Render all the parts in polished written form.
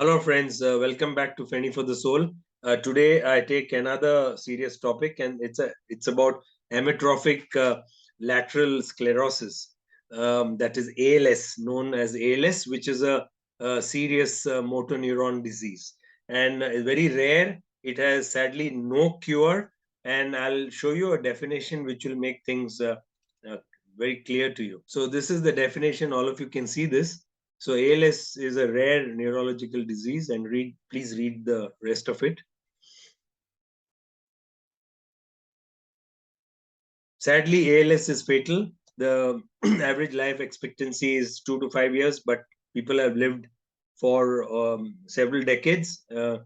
Hello, friends. Welcome back to Feni for the Soul. Today, I take another serious topic, and it's about amyotrophic lateral sclerosis. That is ALS, known as ALS, which is a serious motor neuron disease, and it's very rare. It has sadly no cure, and I'll show you a definition which will make things uh, very clear to you. So, this is the definition. All of you can see this. So ALS is a rare neurological disease, and please read the rest of it. Sadly, ALS is fatal. The average life expectancy is 2 to 5 years, but people have lived for several decades. The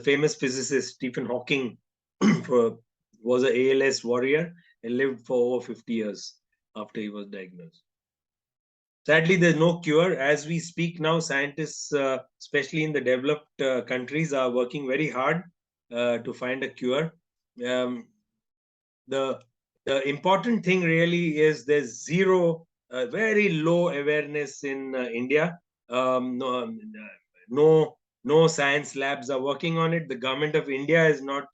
famous physicist Stephen Hawking was an ALS warrior and lived for over 50 years after he was diagnosed. Sadly, there's no cure. As we speak now, scientists, especially in the developed countries, are working very hard to find a cure. Um, the important thing really is there's very low awareness in India. No science labs are working on it. The government of India has not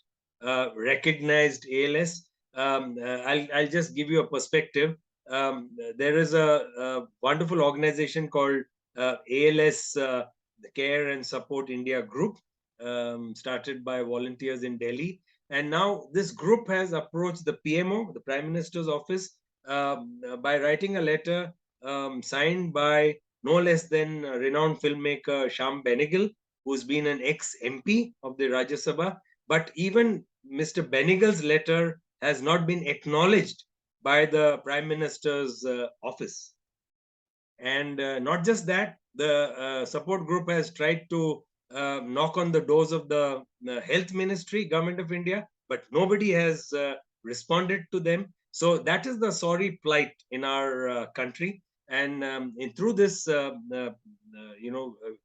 recognized ALS. I'll just give you a perspective. There is a wonderful organization called ALS Care and Support India Group, started by volunteers in Delhi. And now this group has approached the PMO, the Prime Minister's office, by writing a letter signed by no less than renowned filmmaker Shyam Benegal, who's been an ex-MP of the Rajya Sabha. But even Mr. Benegal's letter has not been acknowledged by the Prime Minister's office. And not just that, the support group has tried to knock on the doors of the Health Ministry, Government of India, but nobody has responded to them. So that is the sorry plight in our country. And through this,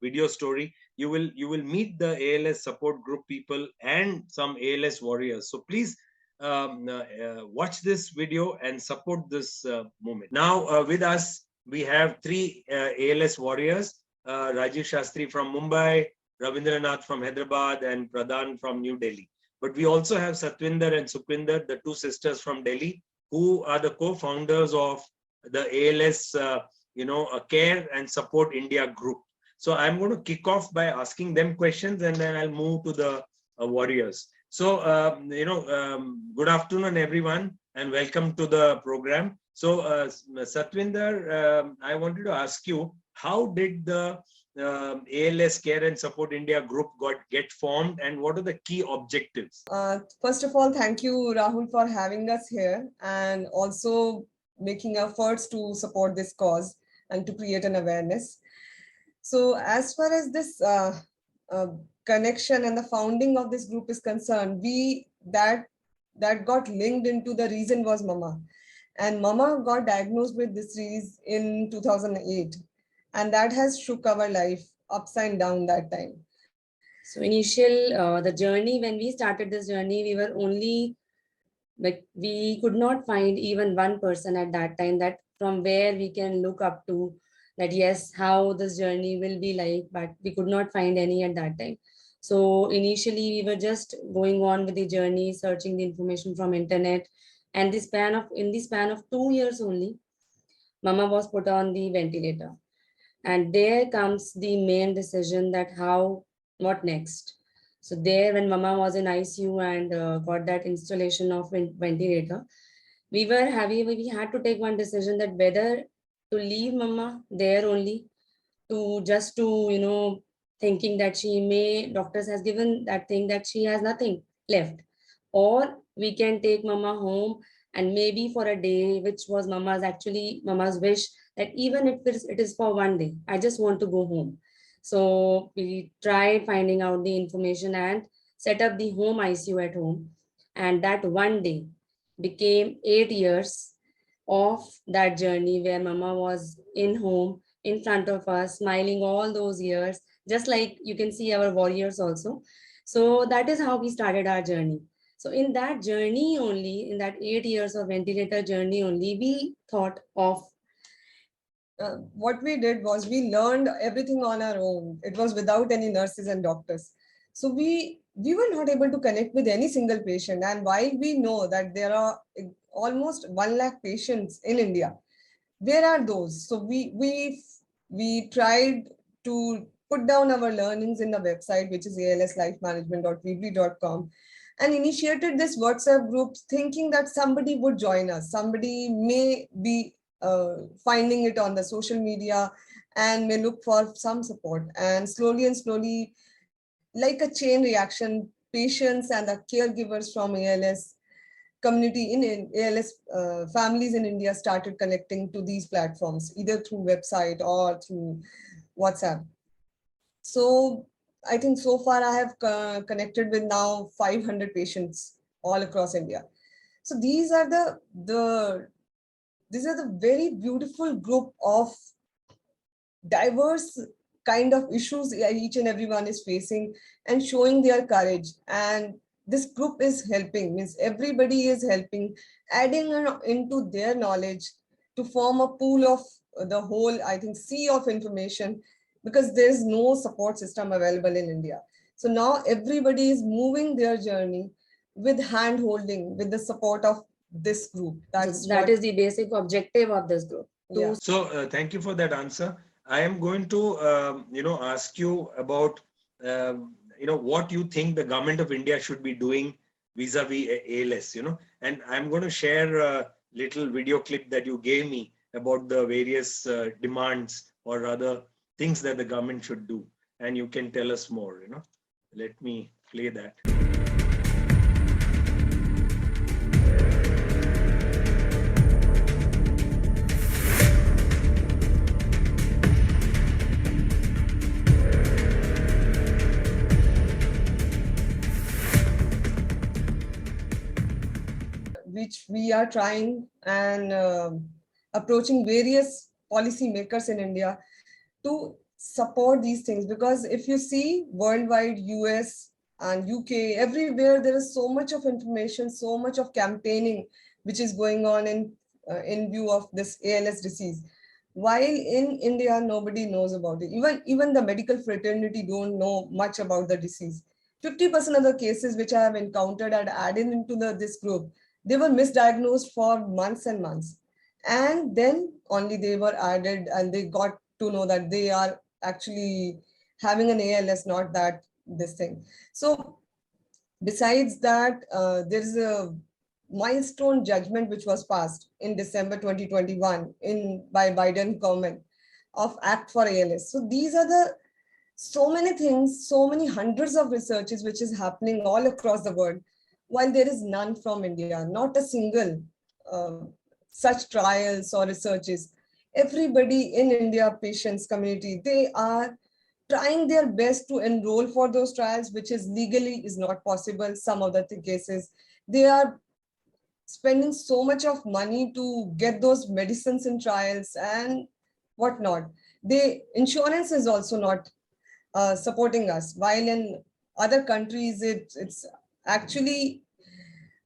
video story, you will meet the ALS support group people and some ALS warriors. So please watch this video and support this movement. Now, with us, we have three ALS warriors, Rajiv Shastri from Mumbai, Ravindranath from Hyderabad, and Pradhan from New Delhi. But we also have Satwinder and Sukhwinder, the two sisters from Delhi, who are the co-founders of the ALS, Care and Support India group. So I'm going to kick off by asking them questions, and then I'll move to the warriors. So, good afternoon, everyone, and welcome to the program. So, Satwinder, I wanted to ask you, how did the ALS Care and Support India group get formed, and what are the key objectives? First of all, thank you, Rahul, for having us here and also making efforts to support this cause and to create an awareness. So as far as this connection and the founding of this group is concerned, that got linked into the reason was Mama. And Mama got diagnosed with this disease in 2008. And that has shook our life upside down that time. So the journey, when we started this journey, we were only, we could not find even one person at that time that from where we can look up to, that yes, how this journey will be like, but we could not find any at that time. So initially we were just going on with the journey, searching the information from internet. And in the span of 2 years only, Mama was put on the ventilator. And there comes the main decision that what next? So there, when Mama was in ICU and got that installation of ventilator, we had to take one decision that whether to leave Mama there only thinking that doctors has given that thing that she has nothing left, or we can take Mama home and maybe for a day, which was Mama's wish, that even if it is for one day, I just want to go home. So we tried finding out the information and set up the home ICU at home. And that one day became 8 years of that journey where Mama was in home in front of us, smiling all those years, just like you can see our warriors also. So that is how we started our journey. So in that journey only, in that 8 years of ventilator journey only, we thought of what we did was we learned everything on our own. It was without any nurses and doctors. So we were not able to connect with any single patient. And while we know that there are almost 1 lakh patients in India, where are those? So we tried to put down our learnings in the website, which is alslifemanagement.weebly.com, and initiated this WhatsApp group, thinking that somebody would join us. Somebody may be finding it on the social media and may look for some support. And slowly, like a chain reaction, patients and the caregivers from ALS community in ALS families in India started connecting to these platforms, either through website or through WhatsApp. So I think so far I have connected with now 500 patients all across India. So these are the very beautiful group of diverse kind of issues each and everyone is facing and showing their courage. And this group is helping, means everybody is helping, adding into their knowledge to form a pool of the whole, I think, sea of information, because there is no support system available in India. So now everybody is moving their journey with hand holding, with the support of this group. That is the basic objective of this group. Yeah. So thank you for that answer. I am going to, ask you about, what you think the government of India should be doing vis-a-vis ALS, and I'm going to share a little video clip that you gave me about the various demands or rather things that the government should do. And you can tell us more, Let me play that. Which we are trying and approaching various policymakers in India to support these things. Because if you see worldwide, US and UK, everywhere there is so much of information, so much of campaigning which is going on in view of this ALS disease. While in India, nobody knows about it. Even the medical fraternity don't know much about the disease. 50% of the cases which I have encountered and added into this group, they were misdiagnosed for months and months. And then only they were added and they got to know that they are actually having an ALS, not that this thing. So besides that, there is a milestone judgment which was passed in December 2021 by Biden government of Act for ALS. So these are the so many things, so many hundreds of researches which is happening all across the world, while there is none from India, not a single such trials or researches. Everybody in India, patients community, they are trying their best to enroll for those trials, which is legally is not possible. Some of the cases, they are spending so much of money to get those medicines in trials and whatnot. Insurance is also not supporting us, while in other countries it's actually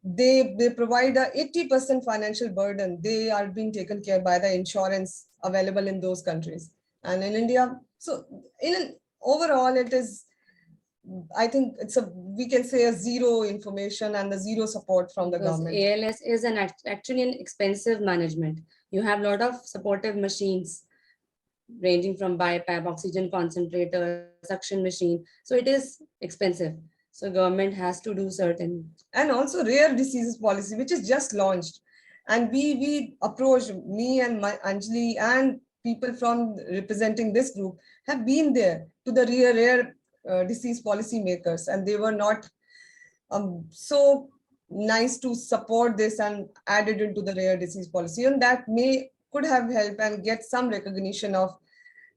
they provide a 80% financial burden. They are being taken care by the insurance available in those countries. And in India, so overall it is, I think we can say a zero information and the zero support from the government. ALS is actually an expensive management. You have a lot of supportive machines ranging from BiPAP, oxygen concentrator, suction machine. So it is expensive. So government has to do certain. And also rare diseases policy, which is just launched. And we approached, me and my Anjali and people from representing this group have been there to the rare disease policy makers, and they were not so nice to support this and add it into the rare disease policy. And that could have helped and get some recognition of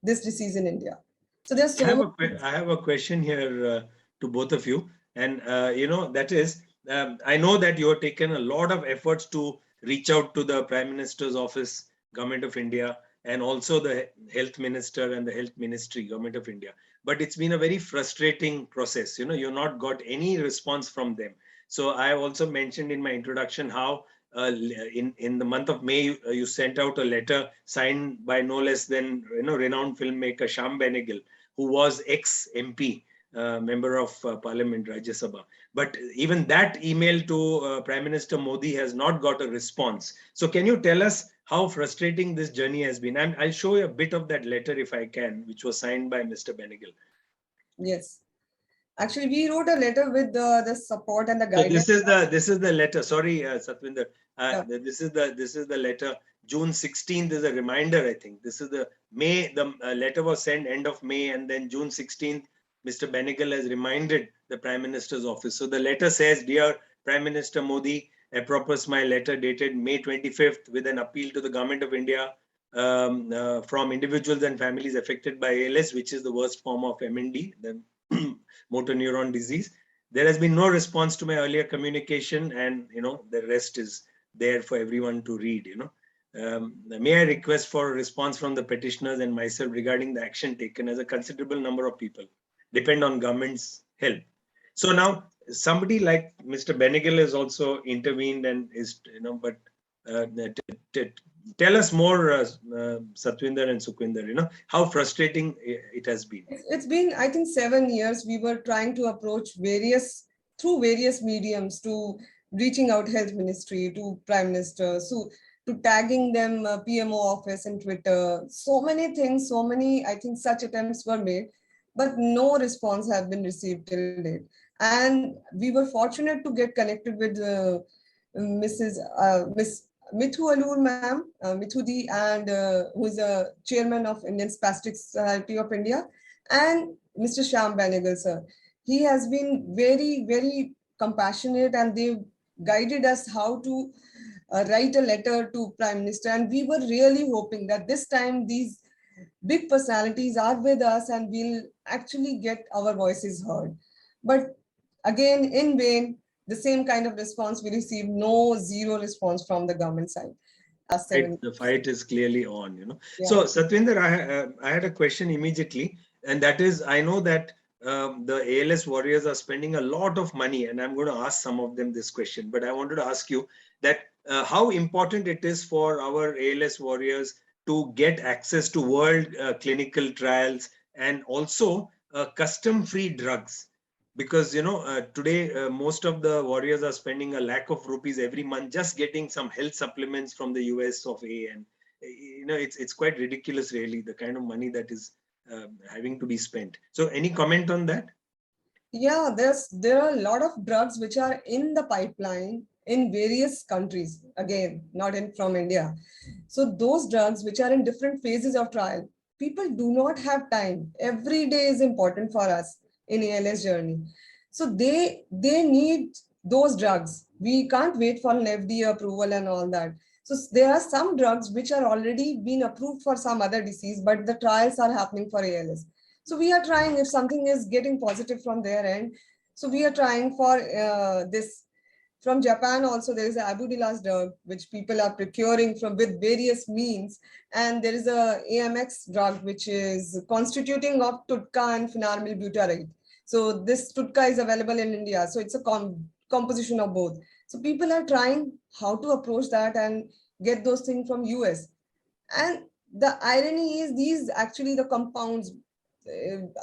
this disease in India. So there's I have a question here to both of you, and that is, I know that you have taken a lot of efforts to reach out to the Prime Minister's office, Government of India, and also the Health Minister and the Health Ministry, Government of India. But it's been a very frustrating process. You've not got any response from them. So I also mentioned in my introduction how in the month of May, you sent out a letter signed by no less than renowned filmmaker Shyam Benegal, who was ex-MP, member of Parliament, Rajya Sabha. But even that email to Prime Minister Modi has not got a response. So can you tell us how frustrating this journey has been? And I'll show you a bit of that letter if I can, which was signed by Mr. Benegal. Yes. Actually, we wrote a letter with the support and the So guidance. this is the letter. Sorry, Satwinder. Yeah. This is the letter. June 16th is a reminder. I think this is the May. The letter was sent end of May, and then June 16th, Mr. Benegal has reminded the Prime Minister's office. So the letter says, "Dear Prime Minister Modi, apropos my letter dated May 25th with an appeal to the Government of India from individuals and families affected by ALS, which is the worst form of MND, the motor neuron disease. There has been no response to my earlier communication, and the rest is there for everyone to read. May I request for a response from the petitioners and myself regarding the action taken, as a considerable number of people depend on government's help." So now somebody like Mr. Benegal has also intervened and is, but tell us more, Satwinder and Sukhwinder, how frustrating it has been. It's been, I think, 7 years. We were trying to approach through various mediums, to reaching out Health Ministry, to Prime Minister, so to tagging them PMO office and Twitter. So many things, so many, I think, such attempts were made, but no response have been received till date. And we were fortunate to get connected with Miss Mithu Alur ma'am, Mithudi, and who is a chairman of Indian Spastic Society of India, and Mr. Shyam Benegal sir. He has been very, very compassionate, and they guided us how to write a letter to Prime Minister. And we were really hoping that this time these big personalities are with us and we'll actually get our voices heard. But again, in vain, the same kind of response we received, zero response from the government side. The fight is clearly on, Yeah. So Satwinder, I had a question immediately, and that is, I know that the ALS warriors are spending a lot of money, and I'm going to ask some of them this question, but I wanted to ask you that how important it is for our ALS warriors to get access to world clinical trials and also custom-free drugs. Because today most of the warriors are spending a lakh of rupees every month just getting some health supplements from the US of A, and it's quite ridiculous, really, the kind of money that is having to be spent. So any comment on that? Yeah, there are a lot of drugs which are in the pipeline in various countries, again, not from India. So those drugs which are in different phases of trial, people do not have time. Every day is important for us in ALS journey. So they need those drugs. We can't wait for an FDA approval and all that. So there are some drugs which are already been approved for some other disease, but the trials are happening for ALS. So we are trying, if something is getting positive from their end, so we are trying for this. From Japan also, there is a Abudilas drug, which people are procuring from with various means. And there is a AMX drug, which is constituting of Tutka and phenarmyl butyrate. So this Tutka is available in India. So it's a composition of both. So people are trying how to approach that and get those things from US. And the irony is these actually the compounds,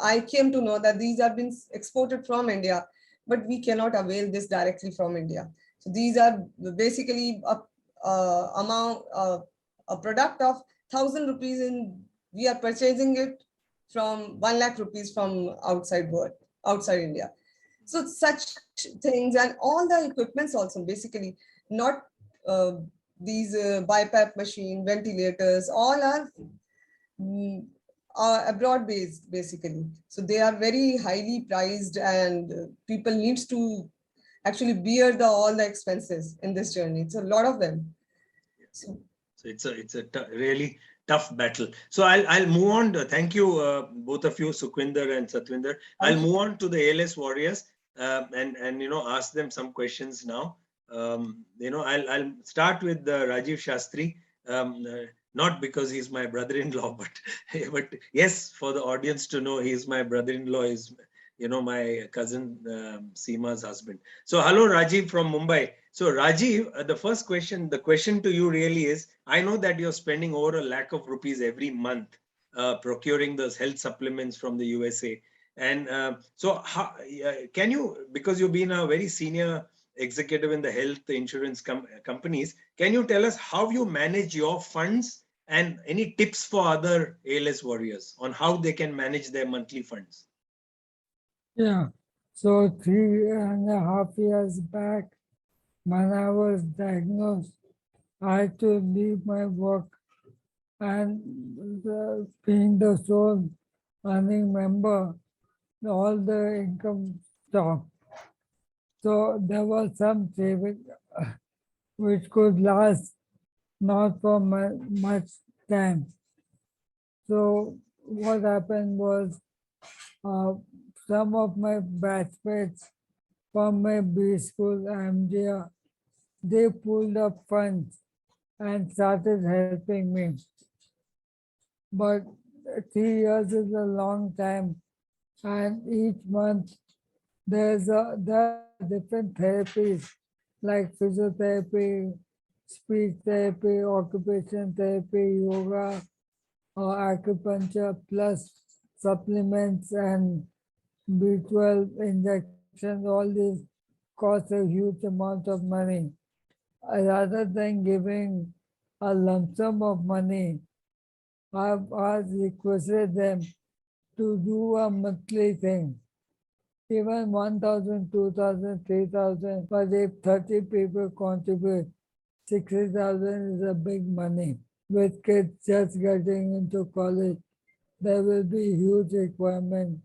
I came to know that these have been exported from India, but we cannot avail this directly from India. So these are basically a product of 1,000 rupees, and we are purchasing it from 1 lakh rupees from outside India. So such things, and all the equipments also, basically not these BiPAP machine, ventilators, all are abroad based, basically. So they are very highly priced, and people needs to actually bear all the expenses in this journey. It's a lot of them. So it's a really tough battle. So I'll move on. Thank you, both of you, Sukhwinder and Satwinder. I'll move on to the ALS warriors and ask them some questions now. I'll start with Rajiv Shastri. Not because he's my brother-in-law, but yes, for the audience to know, he's my brother-in-law, is my cousin Seema's husband. So hello, Rajiv from Mumbai. So Rajiv, the question to you really is, I know that you're spending over ₹1,00,000 every month procuring those health supplements from the USA. And so how, can you, because you've been a very senior executive in the health insurance companies, can you tell us how you manage your funds and any tips for other ALS warriors on how they can manage their monthly funds? Yeah. So 3.5 years back, when I was diagnosed, I had to leave my work and being the sole earning member, all the income stopped. So there was some saving which could last not for much time. So what happened was uh, some of my batchmates from my B school, MDR, they pulled up funds and started helping me. But 3 years is a long time, and each month there are different therapies like physiotherapy, speech therapy, occupation therapy, yoga, or acupuncture, plus supplements and B12 injections. All these cost a huge amount of money. Rather than giving a lump sum of money, I've requested them to do a monthly thing. Even 1,000, 2,000, 3,000, but if 30 people contribute, 60,000 is a big money. With kids just getting into college, there will be huge requirement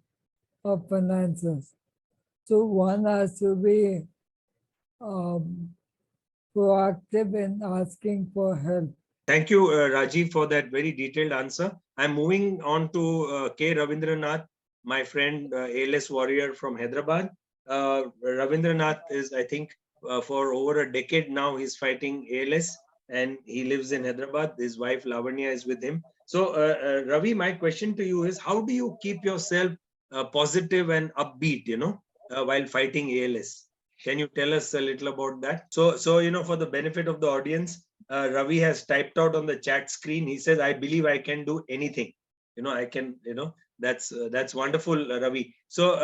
of finances. So one has to be um, proactive in asking for help. Thank you, Rajiv, for that very detailed answer. I'm moving on to K. Ravindranath, my friend, ALS warrior from Hyderabad. Ravindranath is, I think, for over a decade now, he's fighting ALS and he lives in Hyderabad. His wife, Lavanya, is with him. So, Ravi, my question to you is, how do you keep yourself positive and upbeat, while fighting ALS? Can you tell us a little about that? So, for the benefit of the audience, Ravi has typed out on the chat screen. He says, "I believe I can do anything. I can. That's wonderful, Ravi." So,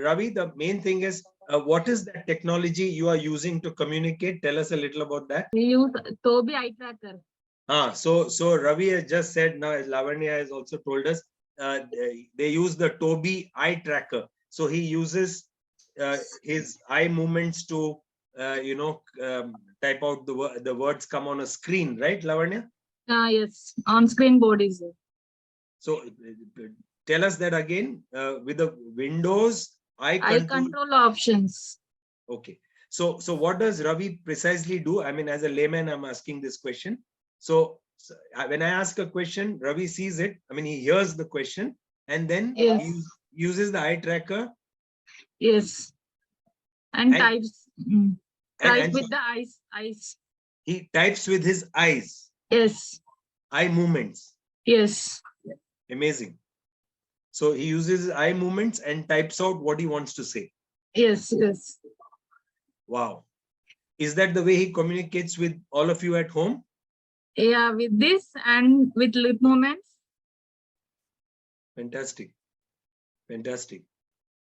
Ravi, the main thing is, what is that technology you are using to communicate? Tell us a little about that. We use Toby eye tracker. So Ravi has just said, now as Lavanya has also told us, they use the Toby eye tracker. So he uses his eye movements to type out the words come on a screen, right, Lavanya? Yes, on-screen board is there. So tell us that again with the Windows eye control options. Okay. So what does Ravi precisely do? I mean, as a layman, I'm asking this question. So when I ask a question, Ravi sees it. I mean, he hears the question and then Yes. he uses the eye tracker. Yes. And types. Type with so the eyes. He types with his eyes. Yes. Eye movements. Yes. Amazing. So he uses his eye movements and types out what he wants to say. Yes. Wow. Is that the way he communicates with all of you at home? Yeah, with this and with lip movements. Fantastic.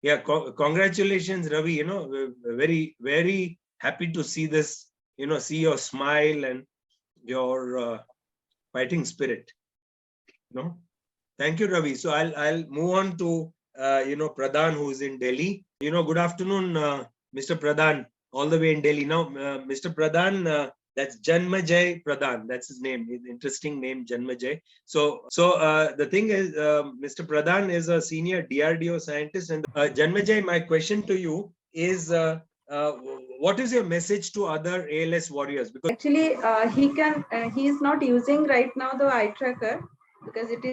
Yeah, congratulations, Ravi. Very, very happy to see this, see your smile and your fighting spirit. Thank you, Ravi. So I'll move on to, Pradhan, who's in Delhi. Good afternoon, Mr. Pradhan, all the way in Delhi. Now, Mr. Pradhan, that's Janmajay Pradhan. That's his name. Interesting name, Janmajay. So the thing is, Mr. Pradhan is a senior DRDO scientist. And Janmajay, my question to you is, what is your message to other ALS warriors? Because actually, he is not using right now the eye tracker because it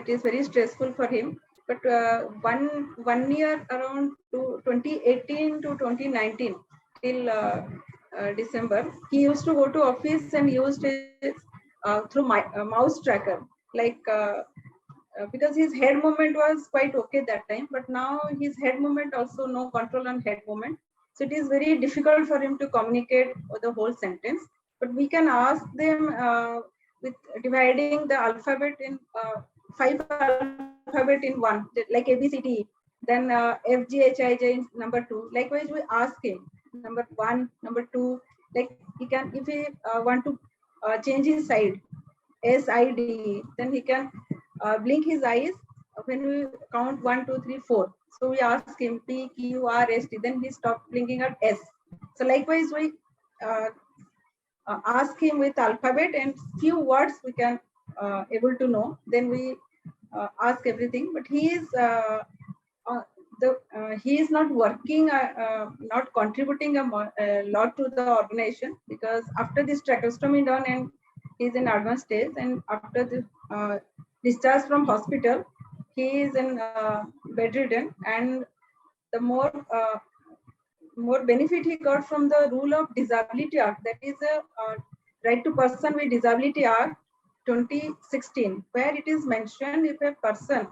is very stressful for him. But 1 year around 2018 to 2019 till December, he used to go to office and used it through my mouse tracker, because his head movement was quite okay that time. But now his head movement also no control on head movement. So it is very difficult for him to communicate the whole sentence. But we can ask them with dividing the alphabet in 5 alphabet in one, like ABCD. Then F, G, H, I, J in number 2. Likewise, we ask him number 1, number 2. Like he can, if he want to change his side, S, I, D, then he can blink his eyes when we count 1, 2, 3, 4. So we ask him P, Q, R, S, T. Then he stopped blinking at S. So likewise, we ask him with alphabet and few words we can able to know. Then we ask everything. But he is he is not working, not contributing a lot to the organization, because after this tracheostomy done and he's in advanced stage, and after the discharge from hospital, he is in bedridden, and the more benefit he got from the rule of Disability Act, that is a Right to Person with Disability Act 2016, where it is mentioned if a person,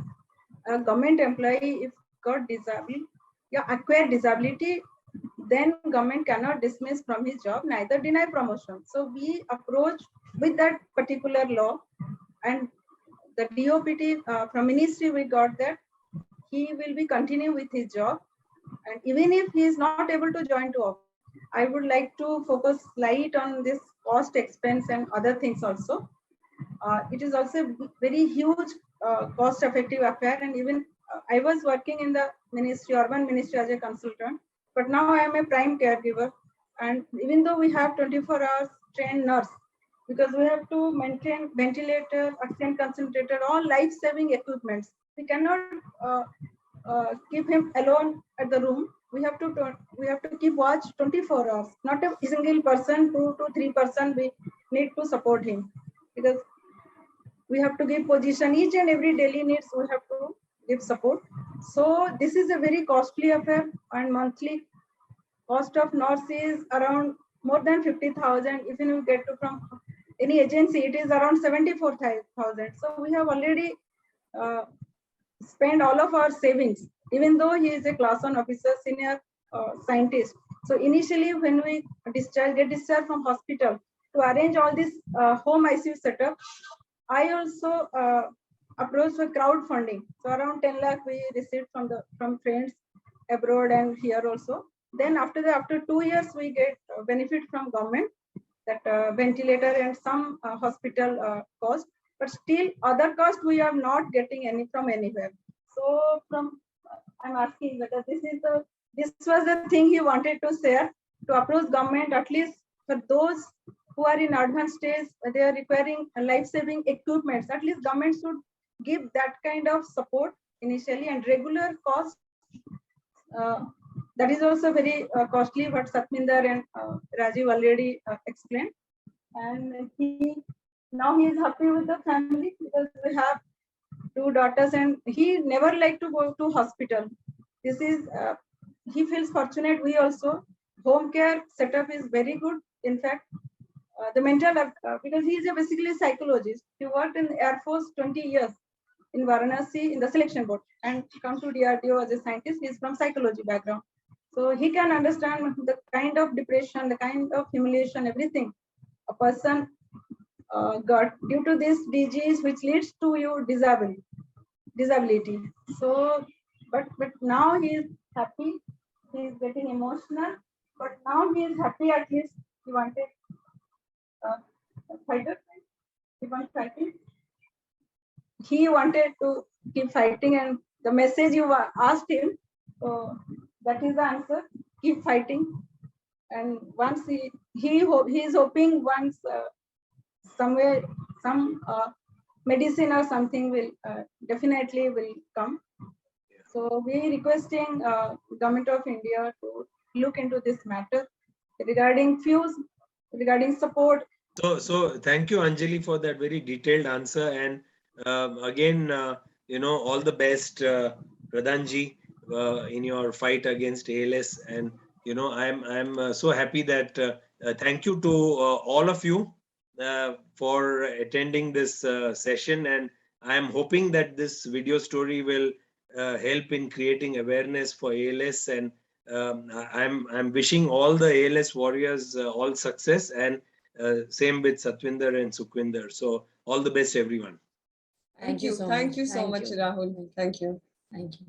a government employee, if got disability, acquired disability, then government cannot dismiss from his job, neither deny promotion. So we approach with that particular law, and the DOPT from ministry, we got that he will be continue with his job, and even if he is not able to join to office. I would like to focus light on this cost, expense, and other things also. It is also very huge cost effective affair, and even I was working in the ministry, urban ministry, as a consultant, but now I am a prime caregiver. And even though we have 24 hours trained nurse, because we have to maintain ventilator, oxygen concentrator, all life-saving equipments, we cannot keep him alone at the room. We have to keep watch 24 hours. Not a single person, 2 to 3 person, we need to support him, because we have to give position, each and every daily needs we have to give support. So this is a very costly affair, and monthly cost of nurse is around more than 50,000. If you get to from any agency, it is around 74,000. So we have already spent all of our savings, even though he is a class 1 officer, senior scientist. So initially when we get discharged from hospital, to arrange all this home ICU setup, I also approached for crowdfunding. So around 10 lakh we received from friends abroad and here also. Then after 2 years, we get benefit from government, that ventilator and some hospital cost. But still other cost we are not getting any from anywhere. So I'm asking whether this was the thing he wanted to share, to approach government, at least for those who are in advanced stage, they are requiring life-saving equipments. At least government should give that kind of support initially, and regular cost. That is also very costly, what Satminder and Rajiv already explained. And now he is happy with the family, because we have 2 daughters, and he never liked to go to hospital. This is he feels fortunate. We also, home care setup is very good. In fact, the mental, because he is basically a psychologist. He worked in Air Force 20 years in Varanasi in the selection board, and come to DRDO as a scientist. He is from psychology background. So he can understand the kind of depression, the kind of humiliation, everything a person got due to this disease, which leads to your disability. So, but now he is happy. He is getting emotional, but now he is happy. At least he wanted fighter. He wants fighting. He wanted to keep fighting, and the message you asked him, so that is the answer. Keep fighting, and once he is hoping once somewhere some medicine or something will definitely will come. So we requesting Government of India to look into this matter regarding support. So thank you, Anjali, for that very detailed answer. And again, all the best, Pradhanji, in your fight against ALS. And I'm so happy that thank you to all of you for attending this session. And I'm hoping that this video story will help in creating awareness for ALS, and I'm wishing all the ALS warriors all success, and same with Satwinder and Sukhwinder. So all the best, everyone. Thank you. so Thank much. you so Thank much, you. Rahul. Thank you. Thank you.